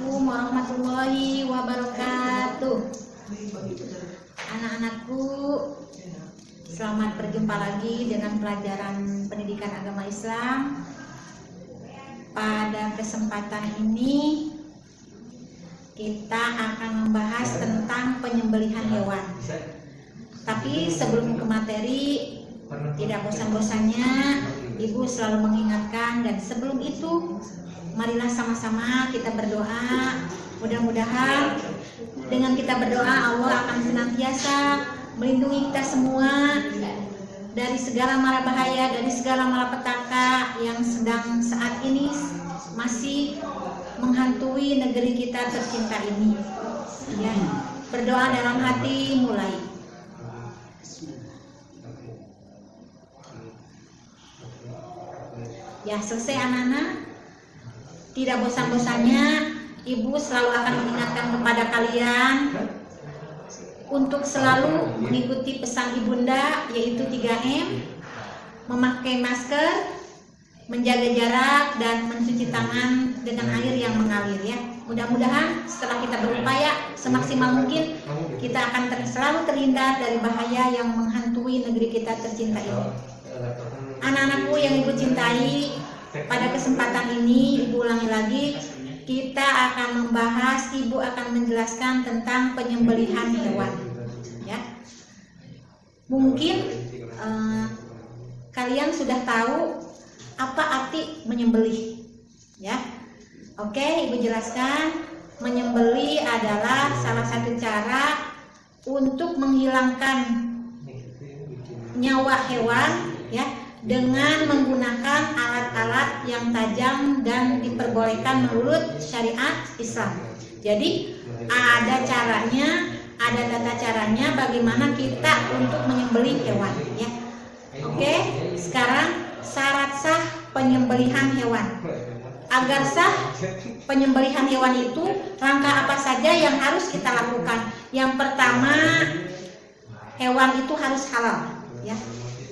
Assalamualaikum warahmatullahi wabarakatuh. Anak-anakku, selamat berjumpa lagi dengan pelajaran pendidikan agama Islam. Pada kesempatan ini kita akan membahas tentang penyembelihan hewan. Tapi sebelum ke materi, tidak bosan-bosannya Ibu selalu mengingatkan, dan sebelum itu marilah sama-sama kita berdoa. Mudah-mudahan dengan kita berdoa Allah akan senantiasa melindungi kita semua dari segala mara bahaya, dari segala malapetaka yang sedang saat ini masih menghantui negeri kita tercinta ini. Ya, berdoa dalam hati mulai. Ya, selesai anak-anak. Tidak bosan-bosannya Ibu selalu akan mengingatkan kepada kalian untuk selalu mengikuti pesan Ibunda, yaitu 3M, memakai masker, menjaga jarak, dan mencuci tangan dengan air yang mengalir. Ya, mudah-mudahan setelah kita berupaya semaksimal mungkin kita akan selalu terhindar dari bahaya yang menghantui negeri kita tercinta ini. Anak-anakku yang Ibu cintai, pada kesempatan ini Ibu ulangi lagi, kita akan membahas, Ibu akan menjelaskan tentang penyembelihan hewan. Ya, mungkin kalian sudah tahu apa arti menyembelih. Ya, oke, Ibu jelaskan. Menyembelih adalah salah satu cara untuk menghilangkan nyawa hewan, ya, dengan menggunakan alat-alat yang tajam dan diperbolehkan menurut syariat Islam. Jadi ada caranya, ada tata caranya bagaimana kita untuk menyembelih hewan. Ya, oke. Sekarang syarat sah penyembelihan hewan. Agar sah penyembelihan hewan itu, langkah apa saja yang harus kita lakukan? Yang pertama, hewan itu harus halal. Ya.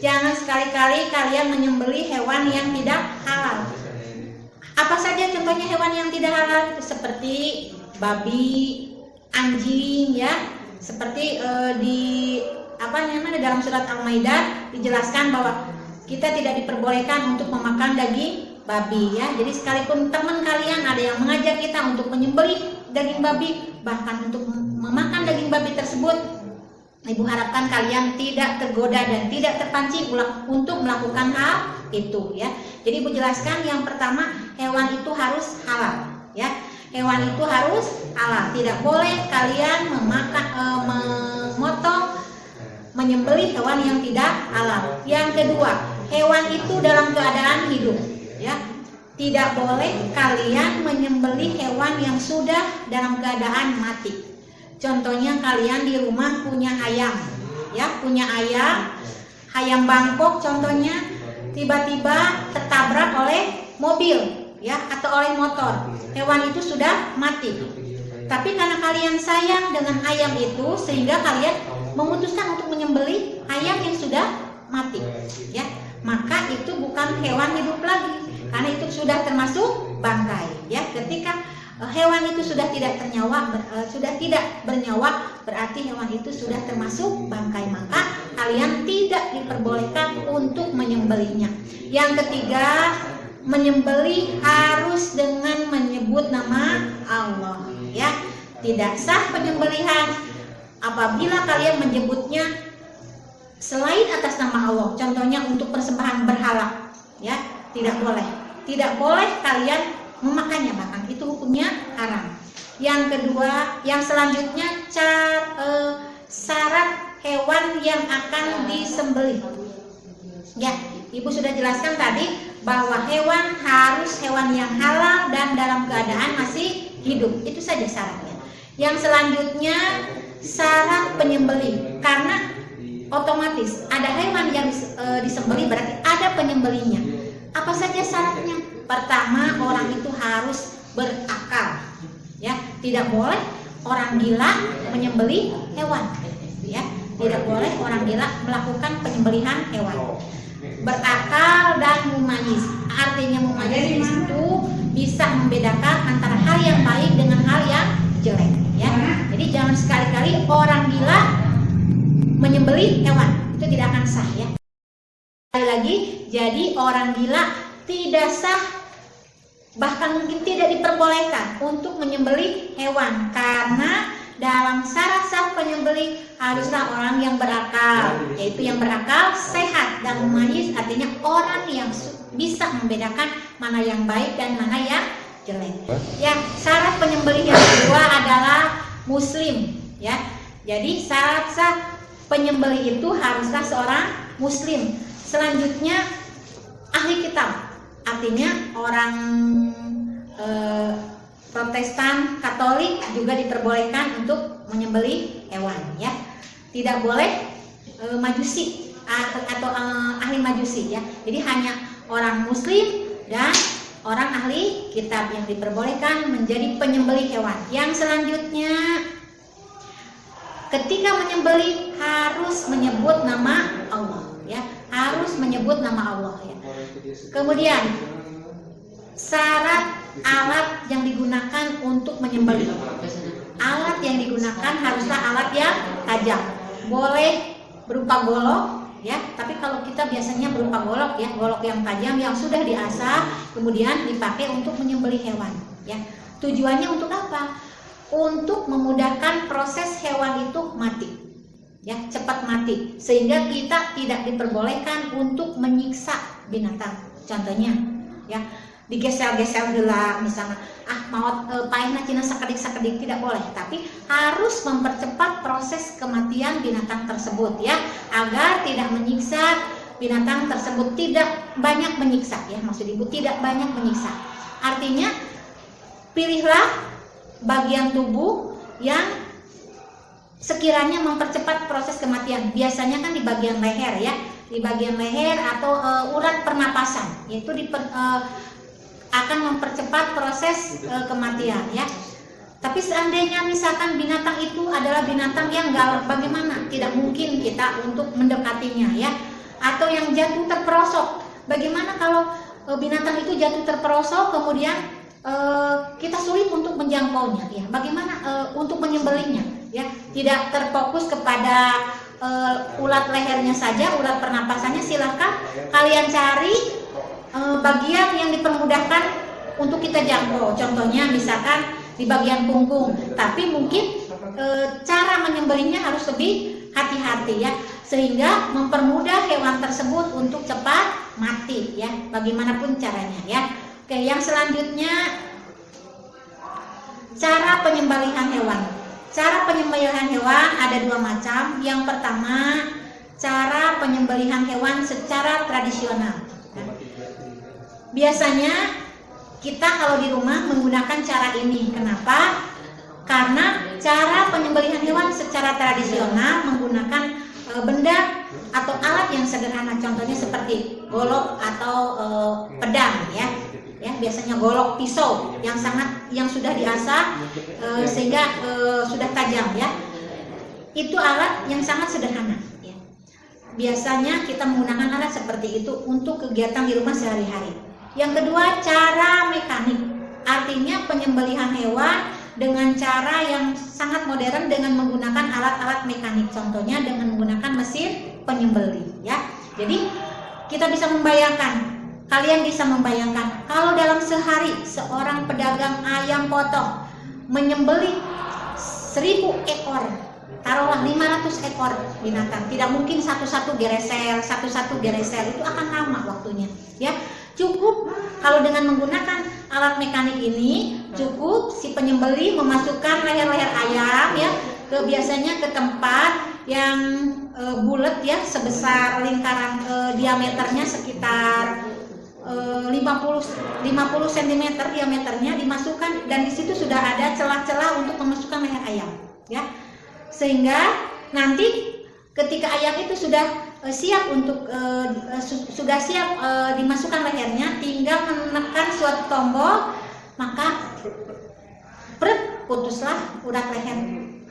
Jangan sekali-kali kalian menyembelih hewan yang tidak halal. Apa saja contohnya hewan yang tidak halal? Seperti babi, anjing, ya. Seperti dalam surat Al-Maidah dijelaskan bahwa kita tidak diperbolehkan untuk memakan daging babi, ya. Jadi sekalipun teman kalian ada yang mengajak kita untuk menyembelih daging babi, bahkan untuk memakan daging babi tersebut, Ibu harapkan kalian tidak tergoda dan tidak terpancing untuk melakukan hal itu, ya. Jadi Ibu jelaskan, yang pertama, hewan itu harus halal, ya. Hewan itu harus halal. Tidak boleh kalian memotong, menyembelih hewan yang tidak halal. Yang kedua, hewan itu dalam keadaan hidup, ya. Tidak boleh kalian menyembelih hewan yang sudah dalam keadaan mati. Contohnya kalian di rumah punya ayam, ya, punya ayam bangkok contohnya, tiba-tiba tertabrak oleh mobil, ya, atau oleh motor. Hewan itu sudah mati. Tapi karena kalian sayang dengan ayam itu, sehingga kalian memutuskan untuk menyembelih ayam yang sudah mati, ya, maka itu bukan hewan hidup lagi, karena itu sudah termasuk bangkai, ya. Ketika hewan itu sudah tidak bernyawa, berarti hewan itu sudah termasuk bangkai, maka kalian tidak diperbolehkan untuk menyembelihnya. Yang ketiga, menyembelih harus dengan menyebut nama Allah, ya. Tidak sah penyembelihan apabila kalian menyebutnya selain atas nama Allah. Contohnya untuk persembahan berhala, ya, tidak boleh. Tidak boleh kalian memakannya, bahkan itu hukumnya haram. Yang kedua, yang selanjutnya, syarat hewan yang akan disembelih. Ya, Ibu sudah jelaskan tadi bahwa hewan harus hewan yang halal dan dalam keadaan masih hidup. Itu saja syaratnya. Yang selanjutnya, syarat penyembelih, karena otomatis ada hewan yang disembelih berarti ada penyembelihnya. Apa saja syaratnya? Pertama, orang itu harus berakal, ya. Tidak boleh orang gila menyembelih hewan, ya. Tidak boleh orang gila melakukan penyembelihan hewan. Berakal dan mumayyiz. Artinya mumayyiz itu bisa membedakan antara hal yang baik dengan hal Jadi orang gila tidak sah, bahkan mungkin tidak diperbolehkan untuk menyembelih hewan, karena dalam syarat sah penyembelih haruslah orang yang berakal, yaitu yang berakal sehat dan mumayyiz, artinya orang yang bisa membedakan mana yang baik dan mana yang jelek. Ya, syarat penyembelih yang kedua adalah muslim, ya. Jadi syarat sah penyembelih itu haruslah seorang muslim. Selanjutnya ahli kitab, artinya orang Protestan, Katolik juga diperbolehkan untuk menyembelih hewan, ya. Tidak boleh majusi atau ahli majusi, ya. Jadi hanya orang muslim dan orang ahli kitab yang diperbolehkan menjadi penyembelih hewan. Yang selanjutnya, ketika menyembelih harus menyebut nama Allah, ya. Harus menyebut nama Allah, ya. Kemudian syarat alat yang digunakan untuk menyembelih. Alat yang digunakan haruslah alat yang tajam. Boleh berupa golok, ya. Tapi kalau kita biasanya berupa golok, ya, golok yang tajam yang sudah diasah, kemudian dipakai untuk menyembelih hewan, ya. Tujuannya untuk apa? Untuk memudahkan proses hewan itu mati, ya, cepat mati, sehingga kita tidak diperbolehkan untuk menyiksa binatang. Contohnya, ya, digesel-gesel heula misalnya, maot paehna cina sakedik-sakedik, tidak boleh, tapi harus mempercepat proses kematian binatang tersebut, ya, agar tidak menyiksa binatang tersebut, tidak banyak menyiksa, ya, maksud ibu tidak banyak menyiksa. Artinya pilihlah bagian tubuh yang sekiranya mempercepat proses kematian. Biasanya kan di bagian leher, ya, di bagian leher atau urat pernapasan, yaitu akan mempercepat proses kematian, ya. Tapi seandainya misalkan binatang itu adalah binatang yang galak, bagaimana? Tidak mungkin kita untuk mendekatinya, ya. Atau yang jatuh terperosok, bagaimana kalau binatang itu jatuh terperosok kemudian kita sulit untuk menjangkaunya, ya. Bagaimana untuk menyembelihnya, ya? Tidak terfokus kepada urat lehernya saja, urat pernapasannya, silahkan kalian cari bagian yang dipermudahkan untuk kita jangkau. Contohnya misalkan di bagian punggung, tapi mungkin cara menyembelihnya harus lebih hati-hati, ya, sehingga mempermudah hewan tersebut untuk cepat mati, ya, bagaimanapun caranya, ya. Oke, yang selanjutnya cara penyembelihan hewan. Cara penyembelihan hewan ada dua macam. Yang pertama, cara penyembelihan hewan secara tradisional. Biasanya kita kalau di rumah menggunakan cara ini. Kenapa? Karena cara penyembelihan hewan secara tradisional menggunakan benda atau alat yang sederhana. Contohnya seperti golok atau pedang, ya. Ya, biasanya golok, pisau yang sudah diasah sehingga sudah tajam, ya. Itu alat yang sangat sederhana, ya. Biasanya kita menggunakan alat seperti itu untuk kegiatan di rumah sehari-hari. Yang kedua, cara mekanik, artinya penyembelihan hewan dengan cara yang sangat modern dengan menggunakan alat-alat mekanik. Contohnya dengan menggunakan mesin penyembelih, ya. Jadi kita bisa membayangkan, kalian bisa membayangkan kalau dalam sehari seorang pedagang ayam potong menyembelih 1000 ekor, taruhlah 500 ekor binatang, tidak mungkin satu-satu geresel, itu akan lama waktunya, ya. Cukup kalau dengan menggunakan alat mekanik ini, cukup si penyembelih memasukkan leher-leher ayam, ya, biasanya ke tempat yang bulat, ya, sebesar lingkaran diameternya sekitar 50 cm diameternya, dimasukkan, dan di situ sudah ada celah-celah untuk memasukkan leher ayam, ya, sehingga nanti ketika ayam itu sudah siap untuk dimasukkan lehernya, tinggal menekan suatu tombol, maka putuslah urat leher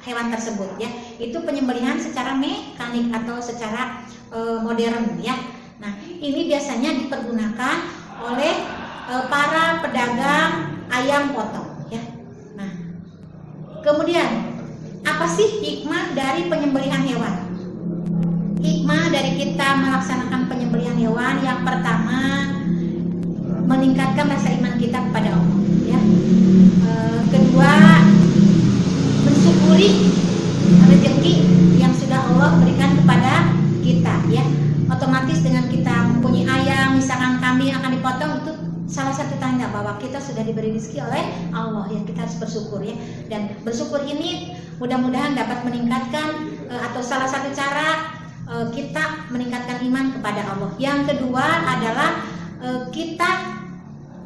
hewan tersebut, ya. Itu penyembelihan secara mekanik atau secara modern, ya. Nah, ini biasanya dipergunakan oleh para pedagang ayam potong, ya. Nah, kemudian apa sih hikmah dari penyembelihan hewan? Hikmah hikmah dari kita melaksanakan penyembelihan hewan, yang pertama meningkatkan rasa iman kita kepada Allah, ya. Kedua, mensyukuri rezeki yang sudah Allah berikan kepada kita, ya. Otomatis dengan kita mempunyai ayam, misalkan kambing akan dipotong, itu salah satu tanda bahwa kita sudah diberi rezeki oleh Allah, ya. Kita harus bersyukur, ya. Dan bersyukur ini mudah-mudahan dapat meningkatkan atau salah satu cara kita meningkatkan iman kepada Allah. Yang kedua adalah kita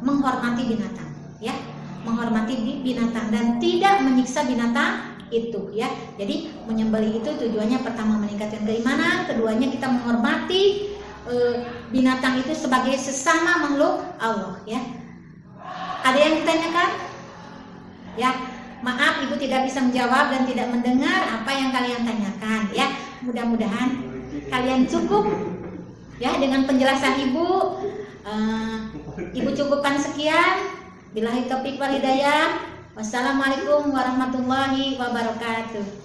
menghormati binatang, ya. Menghormati binatang dan tidak menyiksa binatang itu, ya. Jadi menyembelih itu tujuannya pertama meningkatkan keimanan, keduanya kita menghormati binatang itu sebagai sesama makhluk Allah, ya. Ada yang ditanyakan? Ya, maaf Ibu tidak bisa menjawab dan tidak mendengar apa yang kalian tanyakan, ya. Mudah-mudahan kalian cukup, ya, dengan penjelasan Ibu. Ibu cukupkan sekian. Billahi taufiq wal hidayah. Wassalamualaikum warahmatullahi wabarakatuh.